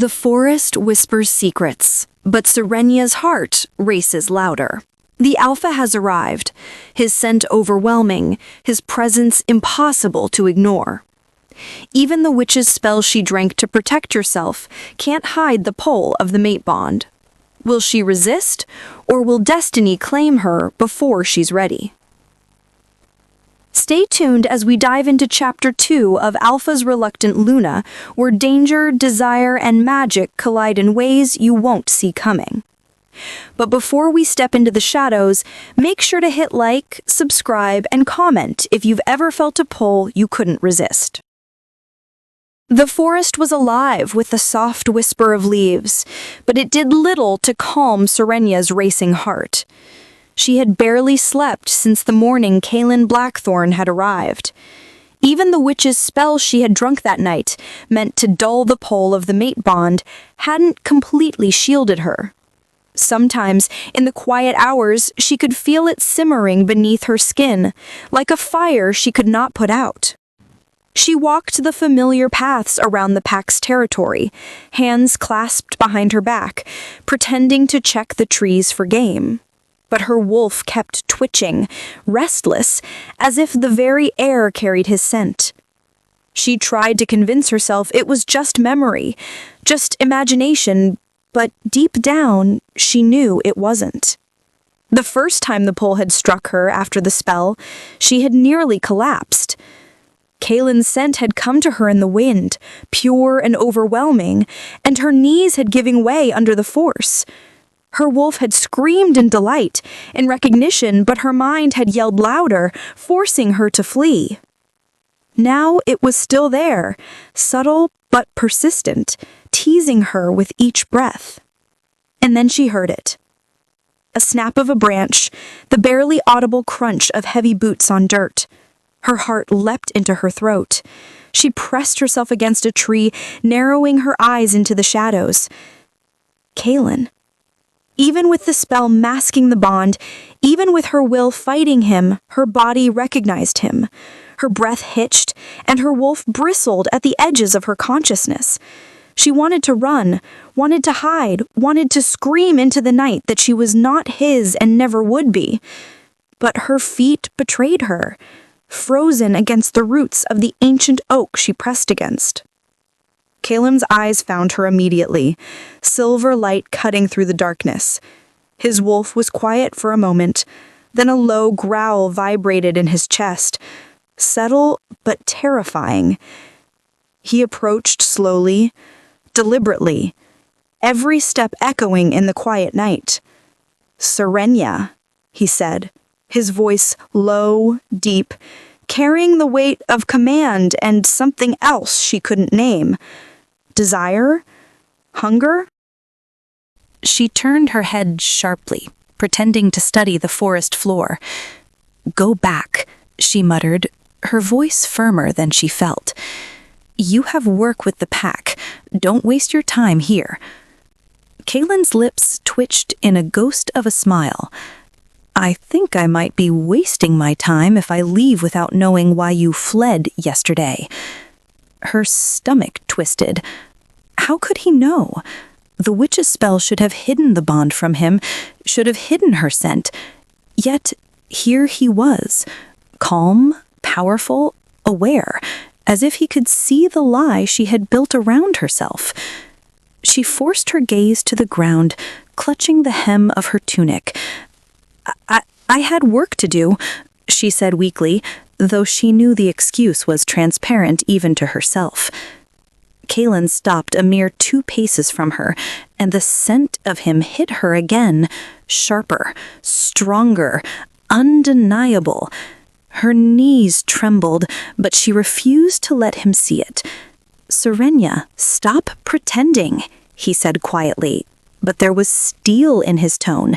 The forest whispers secrets, but Serenya's heart races louder. The alpha has arrived, his scent overwhelming, his presence impossible to ignore. Even the witch's spell she drank to protect herself can't hide the pull of the mate bond. Will she resist, or will destiny claim her before she's ready? Stay tuned as we dive into Chapter 2 of Alpha's Reluctant Luna, where danger, desire, and magic collide in ways you won't see coming. But before we step into the shadows, make sure to hit like, subscribe, and comment if you've ever felt a pull you couldn't resist. The forest was alive with the soft whisper of leaves, but it did little to calm Serenya's racing heart. She had barely slept since the morning Kaelen Blackthorn had arrived. Even the witch's spell she had drunk that night, meant to dull the pull of the mate bond, hadn't completely shielded her. Sometimes, in the quiet hours, she could feel it simmering beneath her skin, like a fire she could not put out. She walked the familiar paths around the pack's territory, hands clasped behind her back, pretending to check the trees for game. But her wolf kept twitching, restless, as if the very air carried his scent. She tried to convince herself it was just memory, just imagination, but deep down, she knew it wasn't. The first time the pull had struck her after the spell, she had nearly collapsed. Kaelen's scent had come to her in the wind, pure and overwhelming, and her knees had given way under the force. Her wolf had screamed in delight, in recognition, but her mind had yelled louder, forcing her to flee. Now it was still there, subtle but persistent, teasing her with each breath. And then she heard it. A snap of a branch, the barely audible crunch of heavy boots on dirt. Her heart leapt into her throat. She pressed herself against a tree, narrowing her eyes into the shadows. Kaelen. Even with the spell masking the bond, even with her will fighting him, her body recognized him. Her breath hitched, and her wolf bristled at the edges of her consciousness. She wanted to run, wanted to hide, wanted to scream into the night that she was not his and never would be. But her feet betrayed her, frozen against the roots of the ancient oak she pressed against. Kaelen's eyes found her immediately, silver light cutting through the darkness. His wolf was quiet for a moment, then a low growl vibrated in his chest, subtle but terrifying. He approached slowly, deliberately, every step echoing in the quiet night. "Serenya," he said, his voice low, deep, carrying the weight of command and something else she couldn't name. Desire? Hunger? She turned her head sharply, pretending to study the forest floor. "Go back," she muttered, her voice firmer than she felt. "You have work with the pack. Don't waste your time here." Kaelen's lips twitched in a ghost of a smile. "I think I might be wasting my time if I leave without knowing why you fled yesterday." Her stomach twisted. How could he know? The witch's spell should have hidden the bond from him, should have hidden her scent. Yet here he was, calm, powerful, aware, as if he could see the lie she had built around herself. She forced her gaze to the ground, clutching the hem of her tunic. I had work to do," she said weakly, though she knew the excuse was transparent even to herself. Kaelen stopped a mere 2 paces from her, and the scent of him hit her again, sharper, stronger, undeniable. Her knees trembled, but she refused to let him see it. "Serenya, stop pretending," he said quietly, but there was steel in his tone.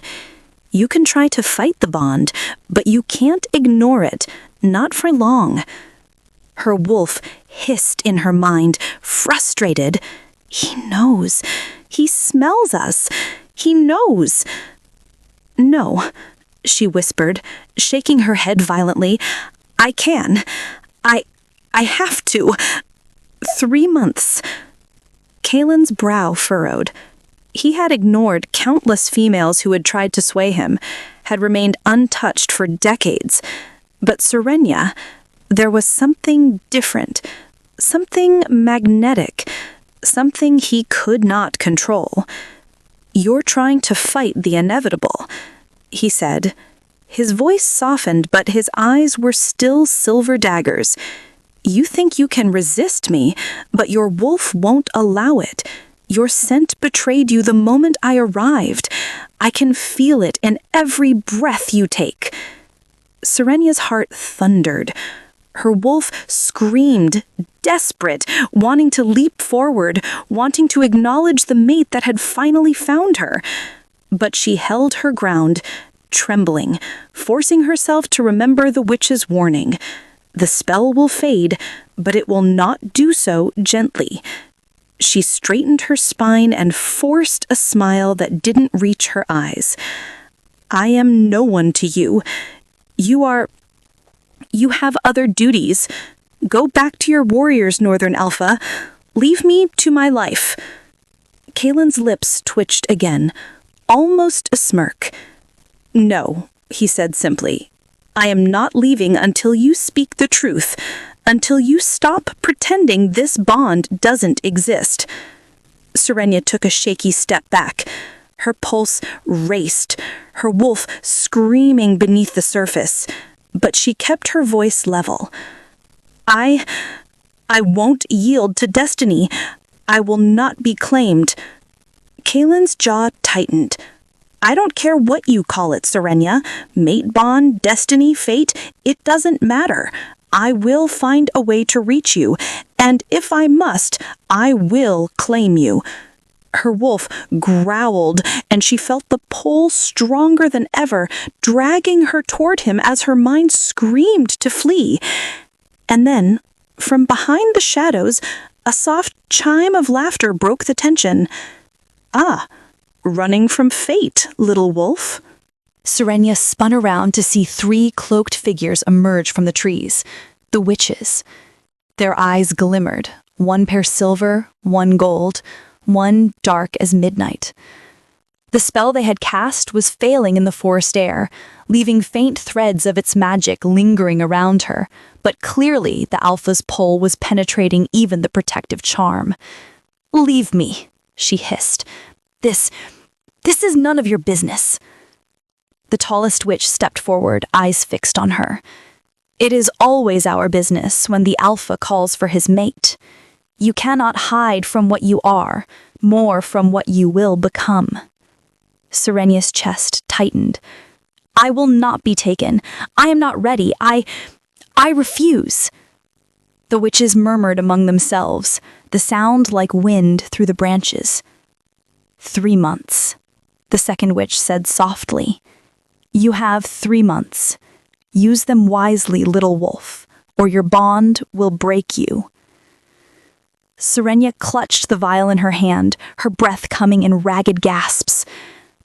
"You can try to fight the bond, but you can't ignore it, not for long." Her wolf hissed in her mind, frustrated. "He knows. He smells us. He knows." "No," she whispered, shaking her head violently. "I can. I have to. 3 months." Kaelen's brow furrowed. He had ignored countless females who had tried to sway him, had remained untouched for decades. But Serenya, there was something different, something magnetic, something he could not control. "You're trying to fight the inevitable," he said. His voice softened, but his eyes were still silver daggers. "You think you can resist me, but your wolf won't allow it. Your scent betrayed you the moment I arrived. I can feel it in every breath you take." Serenya's heart thundered. Her wolf screamed, desperate, wanting to leap forward, wanting to acknowledge the mate that had finally found her. But she held her ground, trembling, forcing herself to remember the witch's warning. The spell will fade, but it will not do so gently. She straightened her spine and forced a smile that didn't reach her eyes. "I am no one to you. You have other duties. Go back to your warriors, Northern Alpha. Leave me to my life." Kaelen's lips twitched again, almost a smirk. "No," he said simply. "I am not leaving until you speak the truth, until you stop pretending this bond doesn't exist." Serenya took a shaky step back. Her pulse raced, her wolf screaming beneath the surface, but she kept her voice level. I won't yield to destiny. I will not be claimed." Kaelen's jaw tightened. "I don't care what you call it, Serenya. Mate bond, destiny, fate, it doesn't matter. I will find a way to reach you, and if I must, I will claim you." Her wolf growled, and she felt the pull stronger than ever, dragging her toward him as her mind screamed to flee. And then, from behind the shadows, a soft chime of laughter broke the tension. "Ah, running from fate, little wolf." Serenya spun around to see 3 cloaked figures emerge from the trees, the witches. Their eyes glimmered, one pair silver, one gold, one dark as midnight. The spell they had cast was failing in the forest air, leaving faint threads of its magic lingering around her, but clearly the Alpha's pull was penetrating even the protective charm. "Leave me," she hissed. This is none of your business." The tallest witch stepped forward, eyes fixed on her. "It is always our business when the Alpha calls for his mate. You cannot hide from what you are, more from what you will become." Serenya's chest tightened. "I will not be taken. I am not ready. I refuse." The witches murmured among themselves, the sound like wind through the branches. 3 months, the second witch said softly. "You have 3 months. Use them wisely, little wolf, or your bond will break you." Serenya clutched the vial in her hand, her breath coming in ragged gasps.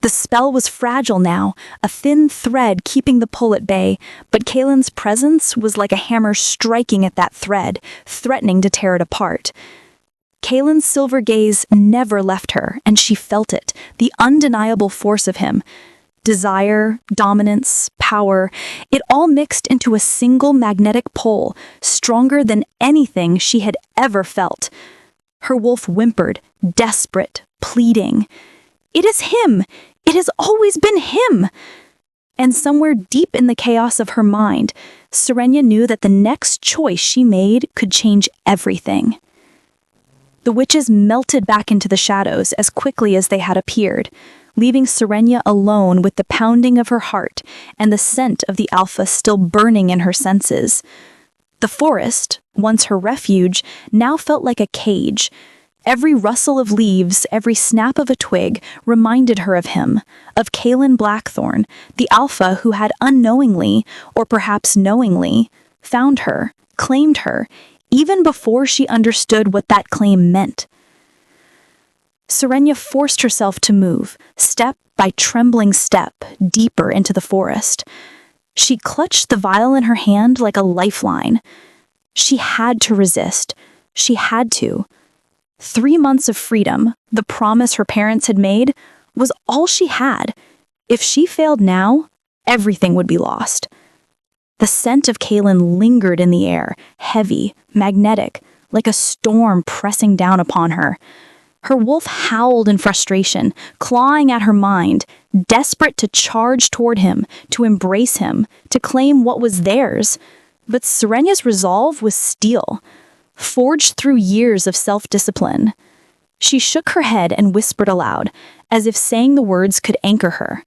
The spell was fragile now, a thin thread keeping the pull at bay, but Kaelen's presence was like a hammer striking at that thread, threatening to tear it apart. Kaelen's silver gaze never left her, and she felt it, the undeniable force of him. Desire, dominance, power, it all mixed into a single magnetic pull, stronger than anything she had ever felt. Her wolf whimpered, desperate, pleading. "It is him! It has always been him!" And somewhere deep in the chaos of her mind, Serenya knew that the next choice she made could change everything. The witches melted back into the shadows as quickly as they had appeared, leaving Serenya alone with the pounding of her heart and the scent of the Alpha still burning in her senses. The forest, once her refuge, now felt like a cage. Every rustle of leaves, every snap of a twig reminded her of him, of Kaelen Blackthorn, the Alpha who had unknowingly, or perhaps knowingly, found her, claimed her, even before she understood what that claim meant. Serenya forced herself to move, step by trembling step, deeper into the forest. She clutched the vial in her hand like a lifeline. She had to resist. She had to. 3 months of freedom, the promise her parents had made, was all she had. If she failed now, everything would be lost. The scent of Kaelen lingered in the air, heavy, magnetic, like a storm pressing down upon her. Her wolf howled in frustration, clawing at her mind, desperate to charge toward him, to embrace him, to claim what was theirs. But Serenya's resolve was steel, forged through years of self-discipline. She shook her head and whispered aloud, as if saying the words could anchor her.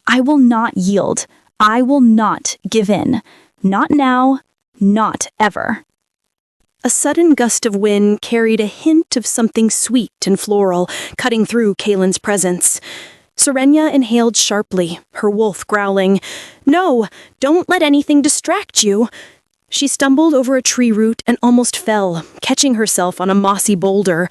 "I will not yield. I will not give in. Not now, not ever." A sudden gust of wind carried a hint of something sweet and floral, cutting through Kaelen's presence. Serenya inhaled sharply, her wolf growling, "No, don't let anything distract you." She stumbled over a tree root and almost fell, catching herself on a mossy boulder.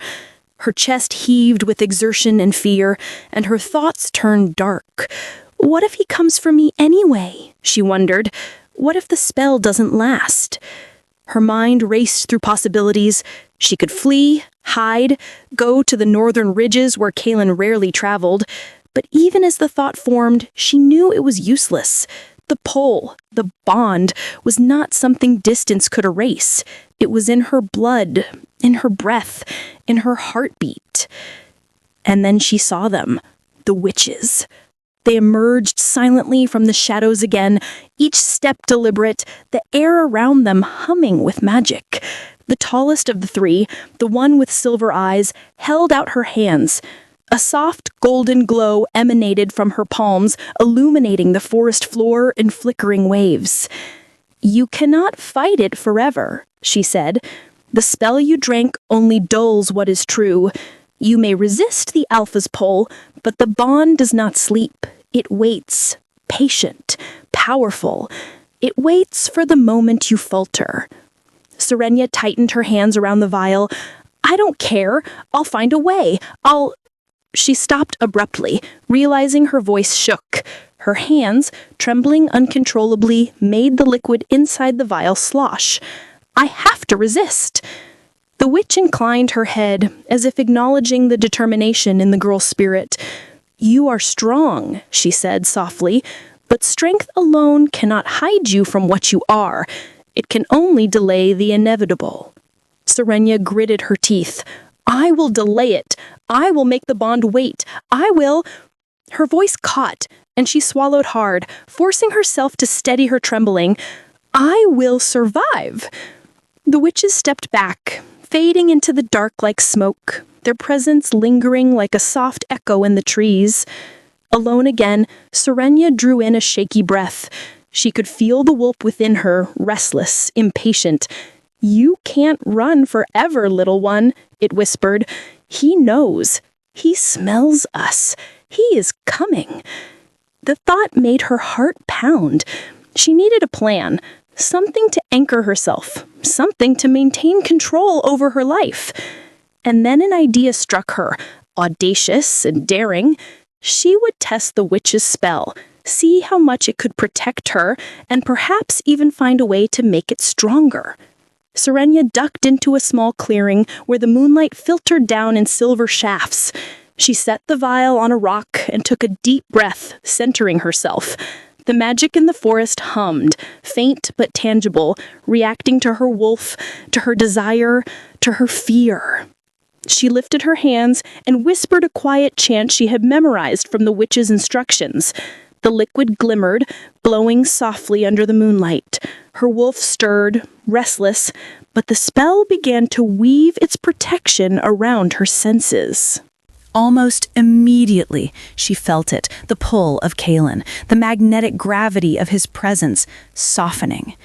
Her chest heaved with exertion and fear, and her thoughts turned dark. What if he comes for me anyway? She wondered. What if the spell doesn't last? Her mind raced through possibilities. She could flee, hide, go to the northern ridges where Kaelen rarely traveled. But even as the thought formed, she knew it was useless. The pull, the bond, was not something distance could erase. It was in her blood, in her breath, in her heartbeat. And then she saw them, the witches. They emerged silently from the shadows again, each step deliberate, the air around them humming with magic. The tallest of the three, the one with silver eyes, held out her hands. A soft golden glow emanated from her palms, illuminating the forest floor in flickering waves. "You cannot fight it forever," she said. "The spell you drank only dulls what is true. You may resist the alpha's pull, but the bond does not sleep. It waits, patient, powerful. It waits for the moment you falter." Serenya tightened her hands around the vial. "I don't care. I'll find a way. She stopped abruptly, realizing her voice shook. Her hands, trembling uncontrollably, made the liquid inside the vial slosh. "I have to resist." The witch inclined her head, as if acknowledging the determination in the girl's spirit. "You are strong," she said softly, "but strength alone cannot hide you from what you are. It can only delay the inevitable." Serenya gritted her teeth. "I will delay it. I will make the bond wait. I will—" Her voice caught, and she swallowed hard, forcing herself to steady her trembling. "I will survive." The witches stepped back, fading into the dark like smoke, their presence lingering like a soft echo in the trees. Alone again, Serenya drew in a shaky breath. She could feel the wolf within her, restless, impatient. "You can't run forever, little one," it whispered. "He knows. He smells us. He is coming." The thought made her heart pound. She needed a plan, something to anchor herself, something to maintain control over her life. And then an idea struck her, audacious and daring. She would test the witch's spell, see how much it could protect her, and perhaps even find a way to make it stronger. Serenya ducked into a small clearing where the moonlight filtered down in silver shafts. She set the vial on a rock and took a deep breath, centering herself. The magic in the forest hummed, faint but tangible, reacting to her wolf, to her desire, to her fear. She lifted her hands and whispered a quiet chant she had memorized from the witch's instructions. The liquid glimmered, glowing softly under the moonlight. Her wolf stirred, restless, but the spell began to weave its protection around her senses. Almost immediately, she felt it, the pull of Kaelen, the magnetic gravity of his presence softening.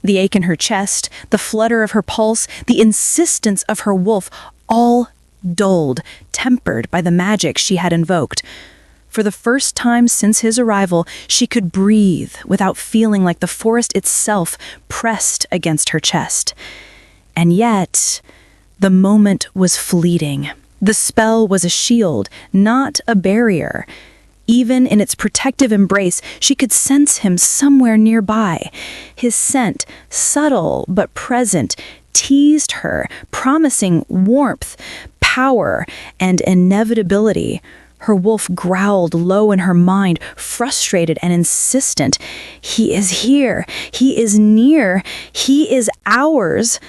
The ache in her chest, the flutter of her pulse, the insistence of her wolf, all dulled, tempered by the magic she had invoked. For the first time since his arrival, she could breathe without feeling like the forest itself pressed against her chest. And yet, the moment was fleeting. The spell was a shield, not a barrier. Even in its protective embrace, she could sense him somewhere nearby. His scent, subtle but present, teased her, promising warmth, power and inevitability. Her wolf growled low in her mind, frustrated and insistent. He is here. He is near. He is ours.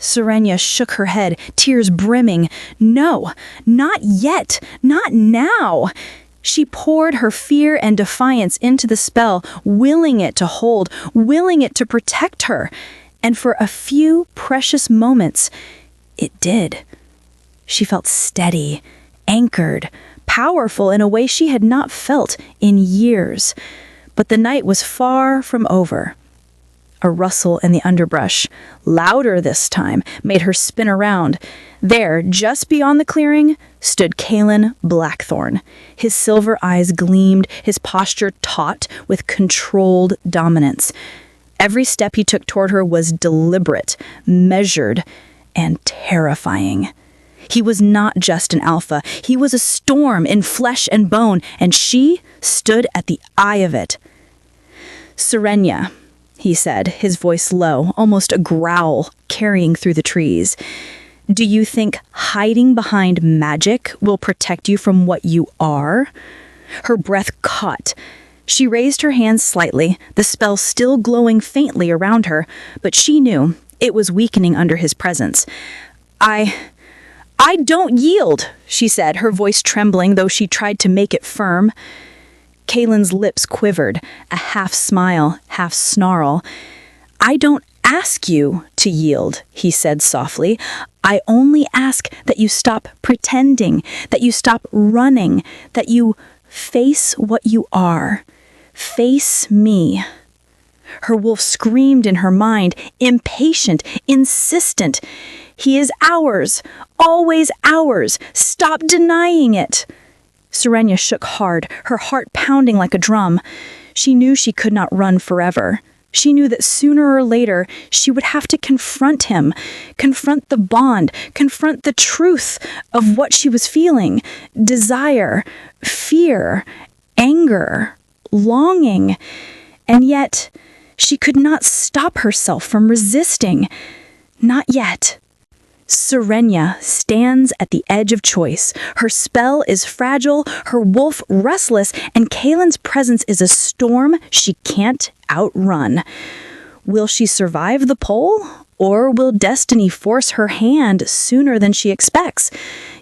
Serenya shook her head, tears brimming. No, not yet. Not now. She poured her fear and defiance into the spell, willing it to hold, willing it to protect her. And for a few precious moments, it did. She felt steady, anchored, powerful in a way she had not felt in years. But the night was far from over. A rustle in the underbrush, louder this time, made her spin around. There, just beyond the clearing, stood Kaelen Blackthorn. His silver eyes gleamed, his posture taut with controlled dominance. Every step he took toward her was deliberate, measured, and terrifying. He was not just an alpha. He was a storm in flesh and bone, and she stood at the eye of it. "Serenya," he said, his voice low, almost a growl, carrying through the trees. "Do you think hiding behind magic will protect you from what you are?" Her breath caught. She raised her hands slightly, the spell still glowing faintly around her, but she knew it was weakening under his presence. I don't yield," she said, her voice trembling, though she tried to make it firm. Kaelin's lips quivered, a half smile, half snarl. "I don't ask you to yield," he said softly. "I only ask that you stop pretending, that you stop running, that you face what you are. Face me." Her wolf screamed in her mind, impatient, insistent. "He is ours, always ours. Stop denying it." Serenya shook hard, her heart pounding like a drum. She knew she could not run forever. She knew that sooner or later she would have to confront him, confront the bond, confront the truth of what she was feeling. Desire, fear, anger, longing. And yet, she could not stop herself from resisting. Not yet. Serenya stands at the edge of choice. Her spell is fragile, her wolf restless, and Kaelin's presence is a storm she can't outrun. Will she survive the poll? Or will destiny force her hand sooner than she expects?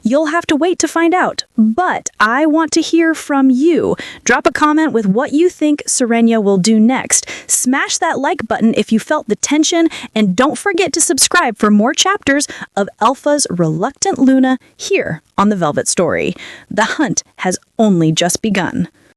You'll have to wait to find out, but I want to hear from you. Drop a comment with what you think Serenya will do next. Smash that like button if you felt the tension, and don't forget to subscribe for more chapters of Alpha's Reluctant Luna here on The Velvet Story. The hunt has only just begun.